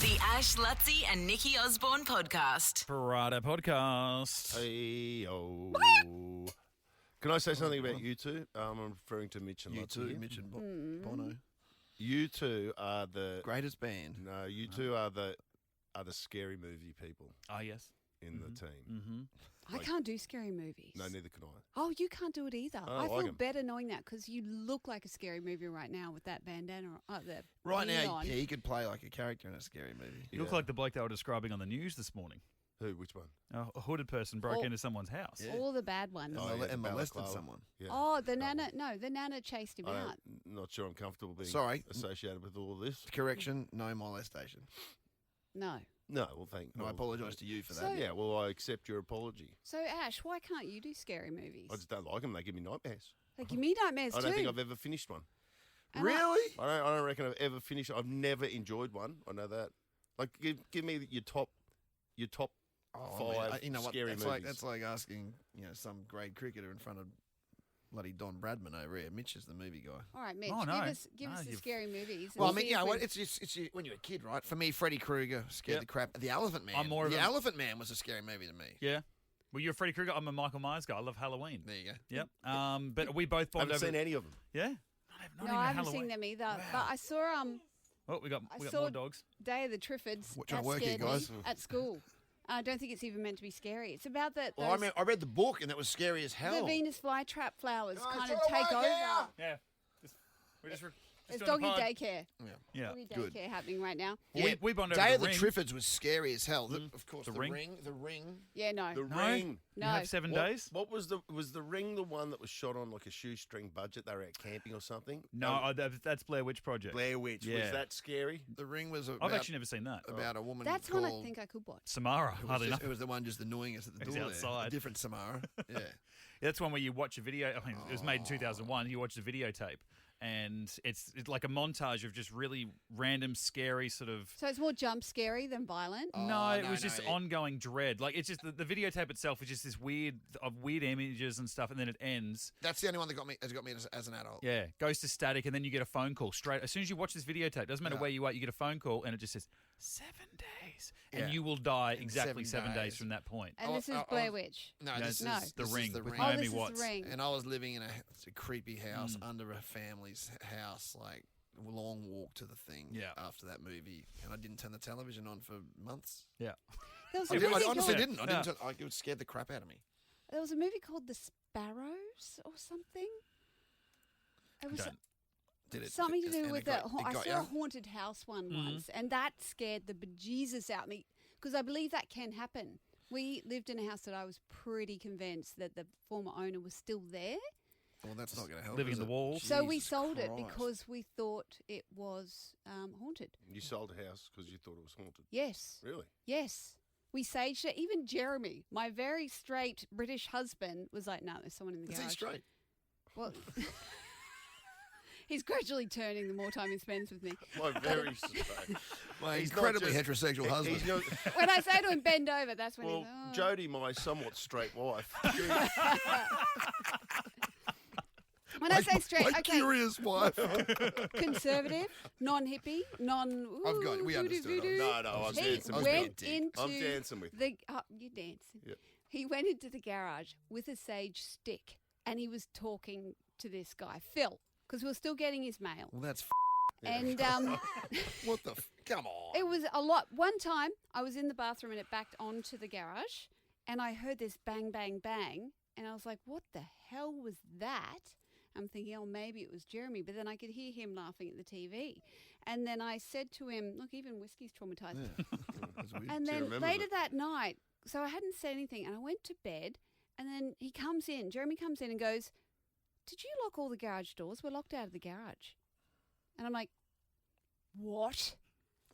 The Ash, Lutzi and Nikki Osborne podcast. Parada podcast. Hey-o. Can I say something about you two? I'm referring to Mitch and You Lutzi two, here. Mitch and Bono. You two are the Greatest band. No, you two are the scary movie people Oh, yes. in the team. I can't do scary movies. No, neither can I. Oh, you can't do it either. Oh, I I feel can. better knowing that because you look like a scary movie right now with that bandana. Right now, on. yeah, he could play like a character in a scary movie. You look like the bloke they were describing on the news this morning. Who? Which one? A hooded person broke into someone's house. Yeah. All the bad ones. Oh, yeah, and the molested balaclava. someone. Yeah. Oh, the nana. No, the nana chased him out. I'm not sure I'm comfortable being Sorry. associated with all of this. Correction, no molestation. No. No, well, thank I apologise to you for So- that. Yeah, well, I accept your apology. So, Ash, why can't you do scary movies? I just don't like them. They give me nightmares. They give me nightmares I too. don't think I've ever finished one. And Really? I don't reckon I've ever finished. I've never enjoyed one. I know that. Like, give me your top five man, you know what? scary movies. That's like asking some great cricketer in front of bloody Don Bradman over here. Mitch is the movie guy. All right, Mitch, Oh, no. give us the you've- scary movies. and Well, I see mean, if you know we- what? It's when you're a kid, right? For me, Freddy Kruger scared Yep. the crap. The Elephant Man. I'm more of the a- Elephant Man was a scary movie to me. Yeah. Well, you're a Freddy Krueger. I'm a Michael Myers guy. I love Halloween. There you go. Yep. But we both I bond haven't over. seen any of them. Yeah. Not No, even I haven't Halloween. seen them either. But I saw Oh, we got saw- more dogs. Day of the Triffids. What, trying That to work here, scared me guys? at school. I don't think it's even meant to be scary. It's about Well, I read the book and that was scary as hell. the Venus flytrap flowers Guys, kind of try to take work over. out. Yeah. We're just There's doing the doggy pod. daycare. Yeah. Doggy good. daycare happening right now. Well, we bond over Day the of the Ring. Triffids was scary as hell. Of course, The the Ring? ring. Yeah, no. The No. Ring. You No. have 7 days? What was the Ring the one that was shot on like a shoestring budget? They were out camping or something? No, that's Blair Witch Project. Blair Witch. Yeah. Was that scary? The Ring was I've about, actually never seen that. about a woman That's called... one I think I could watch. Samara, hardly enough. It was the one just annoying us at the He's door outside. there. A different Samara. Yeah. That's one where you watch a video. I mean, it was made in 2001. You watch the videotape, and it's like a montage of just really random, scary sort of. So it's more jump scary than violent. No, it no, was no, just it- ongoing dread. Like it's just the videotape itself is just this weird images and stuff, and then it ends. That's the only one that has got me as an adult. Yeah, goes to static, and then you get a phone call straight as soon as you watch this videotape. Doesn't matter Yeah. where you are, you get a phone call, and it just says 7 days, and Yeah. you will die In exactly 7 7 days days. from that point. And this is I- Blair Witch. No, No, this No. is The this Ring Is the with Ring. Oh, Naomi this Watts. is the Ring. And I was living in a creepy house under a family's house, like a long walk to the thing Yeah. after that movie. And I didn't turn the television on for months. Yeah, There was I, a movie honestly called, didn't. I didn't. Yeah. It would scare the crap out of me. There was a movie called The Sparrows or something. It was Don't. Did it? something to do and with it got- the. it I got saw you? a haunted house one once, and that scared the bejesus out of me because I believe that can happen. We lived in a house that I was pretty convinced that the former owner was still there. Well, that's not going to help. Living is in the it? walls. So we Jesus sold it Christ. because we thought it was haunted. You sold a house because you thought it was haunted. Yes. Really? Yes. We saged it. Even Jeremy, my very straight British husband, was like, no, there's someone in the Is garage. he straight? Well, he's gradually turning the more time he spends with me. My very straight. My He's not incredibly just- heterosexual husband. He's not, When I say to him, bend over, that's when well, he's, oh. Jodie, my somewhat straight wife. When I say straight, my okay, curious wife. conservative, non-hippie, I've got it. We understood. voodoo. No, I'm He dancing with went you. into I'm dancing with you. the. You dancing? Yep. He went into the garage with a sage stick, and he was talking to this guy, Phil, because we were still getting his mail. Well, that's And what the. Come on. it was a lot. One time, I was in the bathroom and it backed onto the garage, and I heard this bang, bang, bang, and I was like, "What the hell was that?" I'm thinking, oh, maybe it was Jeremy, but then I could hear him laughing at the TV, and then I said to him, "Look, even whiskey's traumatized." Yeah. That's weird. And Do you then remember later that? that night, so I hadn't said anything, and I went to bed, and then he comes in, Jeremy comes in and goes, "Did you lock all the garage doors? We're locked out of the garage." And I'm like, "What?"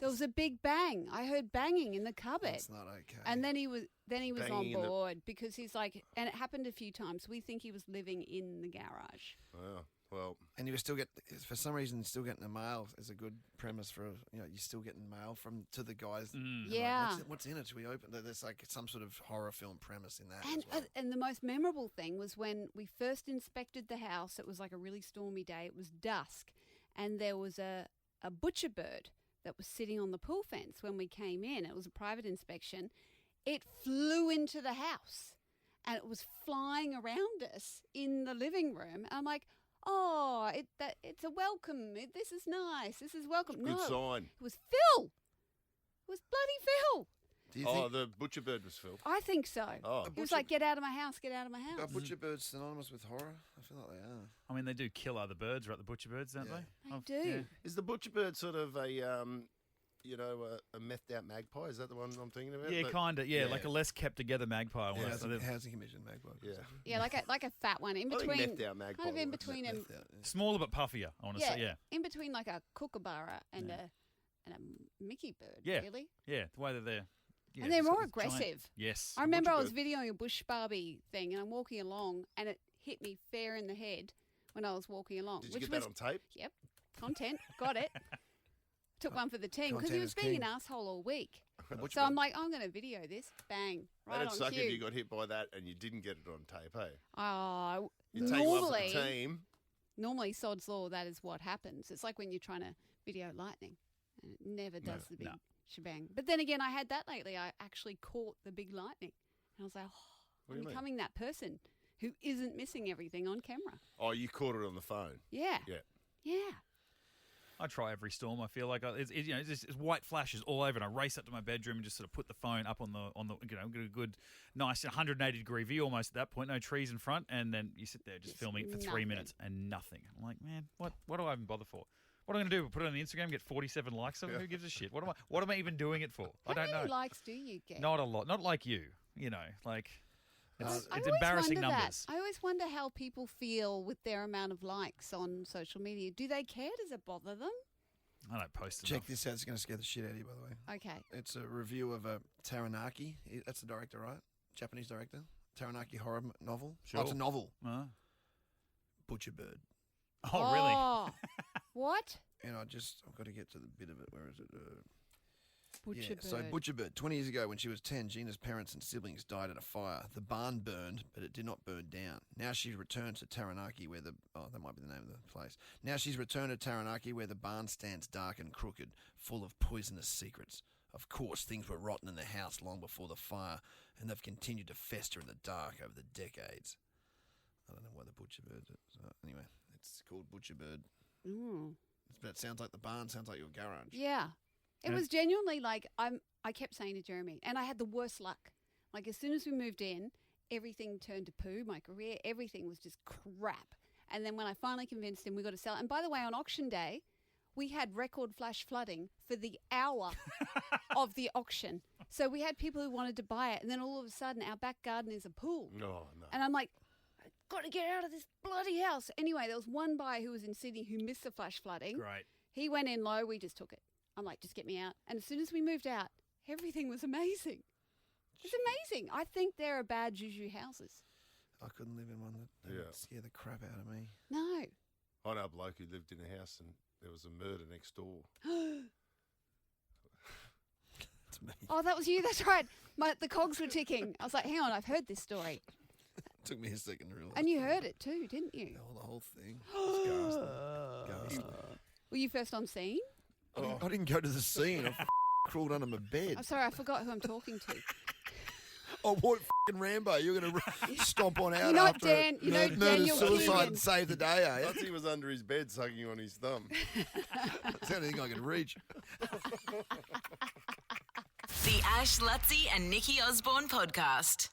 There was a big bang. I heard banging in the cupboard. That's not okay. And then he was on Banging in the- board because he's like, and it happened a few times. We think he was living in the garage. Wow. Well, And you were still for some reason, still getting the mail is a good premise for, you're still getting mail to the guys. And like, Yeah. what's in it? Should we open? There's like some sort of horror film premise in that And as well. and the most memorable thing was when we first inspected the house. It was like a really stormy day. It was dusk, and there was a butcher bird that was sitting on the pool fence when we came in. It was a private inspection. It flew into the house and it was flying around us in the living room. I'm like, oh, it's a welcome. This is nice. This is welcome. Good no, sign. it was Phil. It was bloody Phil. Do you Oh, think the butcher bird was Phil. I think so. Oh. He was like, get out of my house, get out of my house. are butcher birds synonymous with horror? I feel like they are. I mean, they do kill other birds, right? The butcher birds, don't Yeah. they? They do. Yeah. Is the butcher bird sort of a methed out magpie? Is that the one I'm thinking about? Yeah, But- kind of. Yeah, like a less kept together magpie. Yeah, Almost. housing commission magpie. Yeah. Yeah, like a fat one in I think between. methed out magpie. Kind of in works. between them. Smaller but puffier, I want to say. Yeah. In between like a kookaburra and Yeah. a Mickey bird, Yeah. really. Yeah, the way that they're... Yeah, And they're it's more it's giant. aggressive. Yes. I remember I was butcher videoing a bush Barbie thing and I'm walking along and it hit me fair in the head when I was walking along. Did you which get was that on tape? Yep, content, got it. Took one for the team because he Content was is being king. an asshole all week. Butcher So I'm bird. like, I'm going to video this. Bang, right That'd on suck cue. if you got hit by that and you didn't get it on tape, hey? Oh, You take one for normally, the team. normally sod's law, that is what happens. It's like when you're trying to video lightning and it never does the big no. shebang. But then again, I had that lately. I actually caught the big lightning. And I was like, What I'm do you mean? becoming that person who isn't missing everything on camera. Oh, you caught it on the phone. Yeah. Yeah. Yeah. I try every storm. I feel like it's just white flashes all over, and I race up to my bedroom and just sort of put the phone up on the get a good, nice 180-degree view almost at that point. No trees in front, and then you sit there just Just filming it for 3 nothing. minutes and nothing. I'm like, man, what do I even bother for? What am I going to do? Put it on the Instagram, get 47 likes on it? Who gives a shit? What am I even doing it for? I don't How many know. likes do you get? Not a lot. Not like you. Like I it's always embarrassing wonder numbers. That. I always wonder how people feel with their amount of likes on social media. Do they care? Does it bother them? I don't post Check enough. this out. It's going to scare the shit out of you, by the way. Okay. It's a review of a Taranaki. That's the director, right? Japanese director. Taranaki horror novel. Sure. Oh, it's a novel. Uh, Butcher Bird. oh, really? Oh, what? And I've got to get to the bit of it. Where is it? Butcher bird. So Butcher Bird. 20 years ago, when she was 10, Gina's parents and siblings died in a fire. The barn burned, but it did not burn down. Now she's returned to Taranaki, where that might be the name of the place. Now she's returned to Taranaki, where the barn stands dark and crooked, full of poisonous secrets. Of course, things were rotten in the house long before the fire, and they've continued to fester in the dark over the decades. I don't know why the Butcher Bird. Anyway, it's called Butcher Bird. Mm. But it sounds like the barn. Sounds like your garage. Yeah. It Yeah. was genuinely like I kept saying to Jeremy, and I had the worst luck. Like as soon as we moved in, everything turned to poo. My career, everything was just crap. And then when I finally convinced him we got to sell it, and by the way, on auction day, we had record flash flooding for the hour of the auction. So we had people who wanted to buy it, and then all of a sudden, our back garden is a pool. No, no. And I'm like, I've got to get out of this bloody house. Anyway, there was one buyer who was in Sydney who missed the flash flooding. Great. He went in low. We just took it. I'm like, just get me out. And as soon as we moved out, everything was amazing. It's amazing. I think there are bad juju houses. I couldn't live in one that would scare the crap out of me. No. I know a bloke who lived in a house and there was a murder next door. It's me. Oh, that was you. That's right. The cogs were ticking. I was like, hang on, I've heard this story. Took me a second to realise. And you heard it too, didn't you? The whole thing. It's ghastly. Were you first on scene? I didn't go to the scene. I crawled under my bed. I'm sorry, I forgot who I'm talking to. Oh, what f***ing Rambo? You're going to stomp on out You're not after Dan- a you know murder, Daniel suicide Keegan. and save the day, I eh? thought he was under his bed sucking on his thumb. That's the only thing I could reach. The Ash, Lutzi and Nikki Osborne podcast.